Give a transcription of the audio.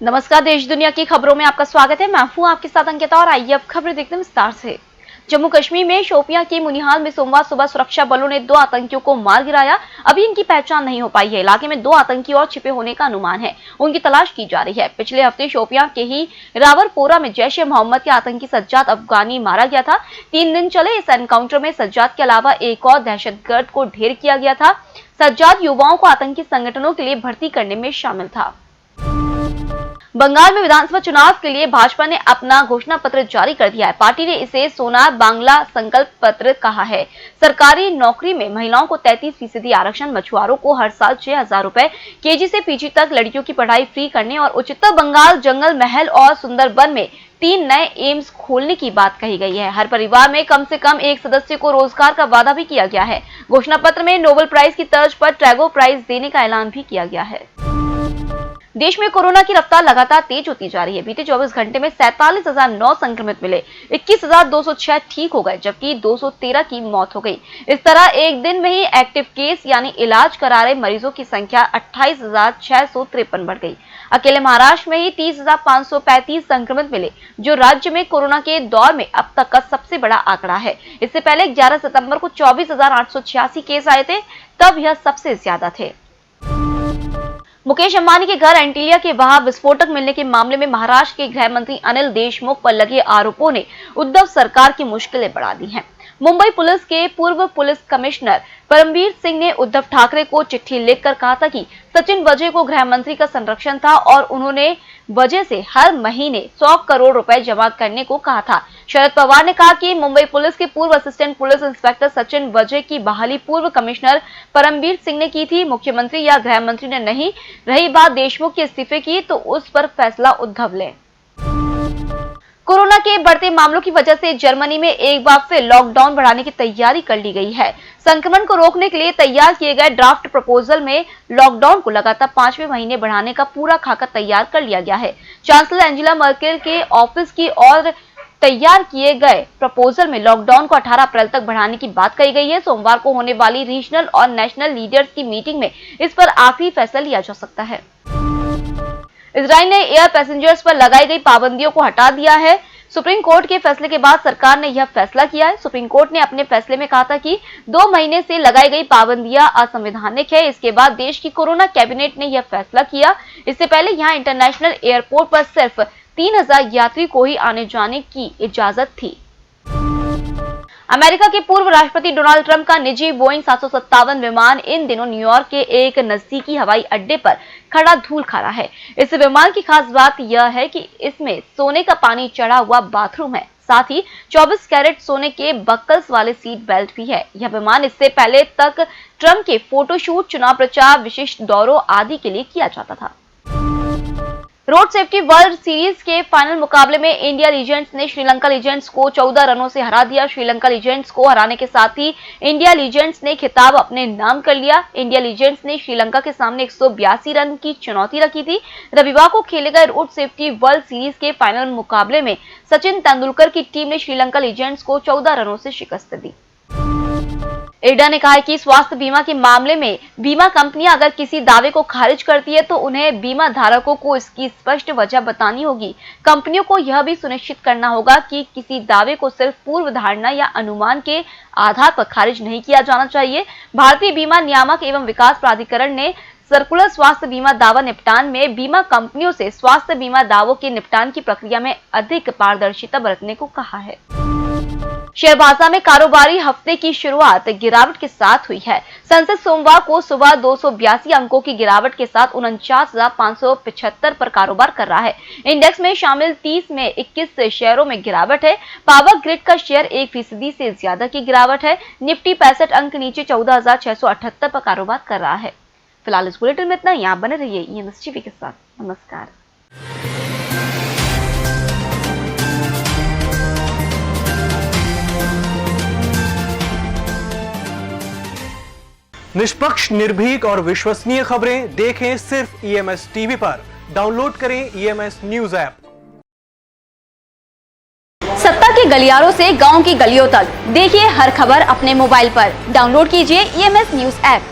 नमस्कार, देश दुनिया की खबरों में आपका स्वागत है। मैं हूं आपके साथ अंकिता और आइए अब खबरें देखते हैं विस्तार से। जम्मू कश्मीर में शोपियां के मुनिहाल में सोमवार सुबह सुरक्षा बलों ने 2 आतंकियों को मार गिराया। अभी इनकी पहचान नहीं हो पाई है। इलाके में 2 आतंकी और छिपे होने का अनुमान है, उनकी तलाश की जा रही है। पिछले हफ्ते शोपियां के ही रावरपोरा में जैश ए मोहम्मद के आतंकी सज्जाद अफगानी मारा गया था। 3 दिन चले इस एनकाउंटर में सज्जाद के अलावा एक और दहशतगर्द को ढेर किया गया था। सज्जाद युवाओं को आतंकी संगठनों के लिए भर्ती करने में शामिल था। बंगाल में विधानसभा चुनाव के लिए भाजपा ने अपना घोषणा पत्र जारी कर दिया है। पार्टी ने इसे सोनार बांग्ला संकल्प पत्र कहा है। सरकारी नौकरी में महिलाओं को 33% आरक्षण, मछुआरों को हर साल 6,000 रुपए, केजी से पीजी तक लड़कियों की पढ़ाई फ्री करने और उच्चतर बंगाल जंगल महल और सुंदरबन में 3 नए एम्स खोलने की बात कही गई है। हर परिवार में कम से कम एक सदस्य को रोजगार का वादा भी किया गया है। घोषणा पत्र में नोबेल प्राइज की तर्ज पर टैगोर प्राइज देने का ऐलान भी किया गया है। देश में कोरोना की रफ्तार लगातार तेज होती जा रही है। बीते 24 घंटे में 47,009 संक्रमित मिले, 21,206 ठीक हो गए, जबकि 213 की मौत हो गई। इस तरह एक दिन में ही एक्टिव केस यानी इलाज करा रहे मरीजों की संख्या 28,653 बढ़ गई। अकेले महाराष्ट्र में ही 30,535 संक्रमित मिले, जो राज्य में कोरोना के दौर में अब तक का सबसे बड़ा आंकड़ा है। इससे पहले 11 सितंबर को 24,886 केस आए थे, तब यह सबसे ज्यादा थे। मुकेश अंबानी के घर एंटीलिया के वहां विस्फोटक मिलने के मामले में महाराष्ट्र के गृह मंत्री अनिल देशमुख पर लगे आरोपों ने उद्धव सरकार की मुश्किलें बढ़ा दी हैं। मुंबई पुलिस के पूर्व पुलिस कमिश्नर परमवीर सिंह ने उद्धव ठाकरे को चिट्ठी लिखकर कहा था कि सचिन वजय को गृह मंत्री का संरक्षण था और उन्होंने वजह से हर महीने 100 करोड़ रुपए जमा करने को कहा था। शरद पवार ने कहा कि मुंबई पुलिस के पूर्व असिस्टेंट पुलिस इंस्पेक्टर सचिन वजय की बहाली पूर्व कमिश्नर परमवीर सिंह ने की थी, मुख्यमंत्री या गृह मंत्री ने नहीं। रही बात देशमुख के इस्तीफे की, तो उस पर फैसला उद्धव ले। कोरोना के बढ़ते मामलों की वजह से जर्मनी में एक बार फिर लॉकडाउन बढ़ाने की तैयारी कर ली गई है। संक्रमण को रोकने के लिए तैयार किए गए ड्राफ्ट प्रपोजल में लॉकडाउन को लगातार 5वें महीने बढ़ाने का पूरा खाका तैयार कर लिया गया है। चांसलर एंजेला मर्केल के ऑफिस की ओर तैयार किए गए प्रपोजल में लॉकडाउन को 18 अप्रैल तक बढ़ाने की बात कही गई है। सोमवार को होने वाली रीजनल और नेशनल लीडर्स की मीटिंग में इस पर आखिरी फैसला लिया जा सकता है। इजराइल ने एयर पैसेंजर्स पर लगाई गई पाबंदियों को हटा दिया है। सुप्रीम कोर्ट के फैसले के बाद सरकार ने यह फैसला किया है। सुप्रीम कोर्ट ने अपने फैसले में कहा था कि 2 महीने से लगाई गई पाबंदियां असंवैधानिक है। इसके बाद देश की कोरोना कैबिनेट ने यह फैसला किया। इससे पहले यहां इंटरनेशनल एयरपोर्ट पर सिर्फ 3,000 यात्री को ही आने जाने की इजाजत थी। अमेरिका के पूर्व राष्ट्रपति डोनाल्ड ट्रंप का निजी बोइंग 757 विमान इन दिनों न्यूयॉर्क के एक नजदीकी हवाई अड्डे पर खड़ा धूल खा रहा है। इस विमान की खास बात यह है कि इसमें सोने का पानी चढ़ा हुआ बाथरूम है, साथ ही 24 कैरेट सोने के बकल्स वाले सीट बेल्ट भी है। यह विमान इससे पहले तक ट्रंप के फोटोशूट, चुनाव प्रचार, विशिष्ट दौरों आदि के लिए किया जाता था। रोड सेफ्टी वर्ल्ड सीरीज के फाइनल मुकाबले में इंडिया लीजेंड्स ने श्रीलंका लीजेंड्स को 14 रनों से हरा दिया। श्रीलंका लीजेंड्स को हराने के साथ ही इंडिया लीजेंड्स ने खिताब अपने नाम कर लिया। इंडिया लीजेंड्स ने श्रीलंका के सामने 182 रन की चुनौती रखी थी। रविवार को खेले गए रोड सेफ्टी वर्ल्ड सीरीज के फाइनल मुकाबले में सचिन तेंदुलकर की टीम ने श्रीलंका लीजेंड्स को 14 रनों से शिकस्त दी। इरडा ने कहा है कि स्वास्थ्य बीमा के मामले में बीमा कंपनियां अगर किसी दावे को खारिज करती है तो उन्हें बीमा धारकों को इसकी स्पष्ट वजह बतानी होगी। कंपनियों को यह भी सुनिश्चित करना होगा कि किसी दावे को सिर्फ पूर्व धारणा या अनुमान के आधार पर खारिज नहीं किया जाना चाहिए। भारतीय बीमा नियामक एवं विकास प्राधिकरण ने सर्कुलर स्वास्थ्य बीमा दावा निपटान में बीमा कंपनियों से स्वास्थ्य बीमा दावों के निपटान की प्रक्रिया में अधिक पारदर्शिता बरतने को कहा है। शेयर बाजार में कारोबारी हफ्ते की शुरुआत गिरावट के साथ हुई है। सेंसेक्स सोमवार को सुबह 282 अंकों की गिरावट के साथ 49,575 पर कारोबार कर रहा है। इंडेक्स में शामिल 30 में 21 शेयरों में गिरावट है। पावर ग्रिड का शेयर 1% से ज्यादा की गिरावट है। निफ्टी 65 अंक नीचे 14,678 पर कारोबार कर रहा है। फिलहाल इस बुलेटिन में इतना ही। आप बने रहिए EMS टीवी के साथ। नमस्कार। निष्पक्ष, निर्भीक और विश्वसनीय खबरें देखें सिर्फ EMS टीवी पर। डाउनलोड करें EMS न्यूज ऐप। सत्ता के गलियारों से गांव की गलियों तक देखिए हर खबर अपने मोबाइल पर। डाउनलोड कीजिए EMS न्यूज ऐप।